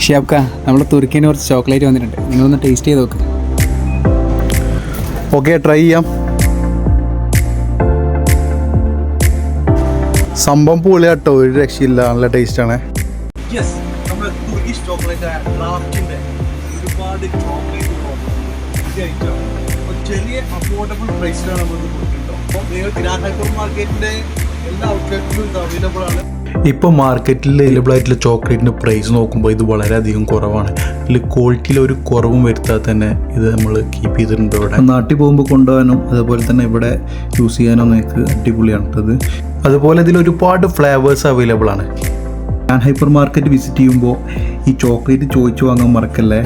ഷിയാബ്ക്ക, നമ്മൾ തുർക്കിന് കുറച്ച് ചോക്ലേറ്റ് വന്നിട്ടുണ്ട്, നിങ്ങളൊന്ന് ടേസ്റ്റ് ചെയ്ത് നോക്ക്. ഓക്കെ, ട്രൈ ചെയ്യാം. സംഭവം പൊളിയാട്ടോ, ഒരു രക്ഷയില്ല, നല്ല ടേസ്റ്റാണ്. നമ്മുടെ തുർക്കിഷ് ചോക്ലേറ്റ് ക്രാഫ്റ്റിൻ്റെ ഒരുപാട് ചോക്ലേറ്റ് ചെറിയ അഫോർഡബിൾ പ്രൈസിലാണ് നമ്മൾ കൊടുക്കുന്നുണ്ടോ. അപ്പോൾ നിങ്ങൾ ഗ്രാൻഡ് ഹൈപ്പർ മാർക്കറ്റിൻ്റെ എല്ലാ ഔട്ട്ലെറ്റിലും ഇത് അവൈലബിൾ ആണ്. ഇപ്പോൾ മാർക്കറ്റിൽ അവൈലബിൾ ആയിട്ടുള്ള ചോക്ലേറ്റിൻ്റെ പ്രൈസ് നോക്കുമ്പോൾ ഇത് വളരെയധികം കുറവാണ്. ഇതിൽ ക്വാളിറ്റിയിൽ ഒരു കുറവും വരുത്താതെ തന്നെ ഇത് നമ്മൾ കീപ്പ് ചെയ്തിട്ടുണ്ട്. ഇവിടെ നാട്ടിൽ പോകുമ്പോൾ കൊണ്ടുപോകാനും അതുപോലെ തന്നെ ഇവിടെ യൂസ് ചെയ്യാനും നിങ്ങൾക്ക് അടിപൊളിയാണിട്ടത്. അതുപോലെ ഇതിൽ ഒരുപാട് ഫ്ലേവേഴ്സ് അവൈലബിൾ ആണ്. ഗ്രാൻഡ് ഹൈപ്പർ മാർക്കറ്റ് വിസിറ്റ് ചെയ്യുമ്പോൾ ഈ ചോക്ലേറ്റ് ചോദിച്ചു വാങ്ങാൻ മറക്കല്ലേ.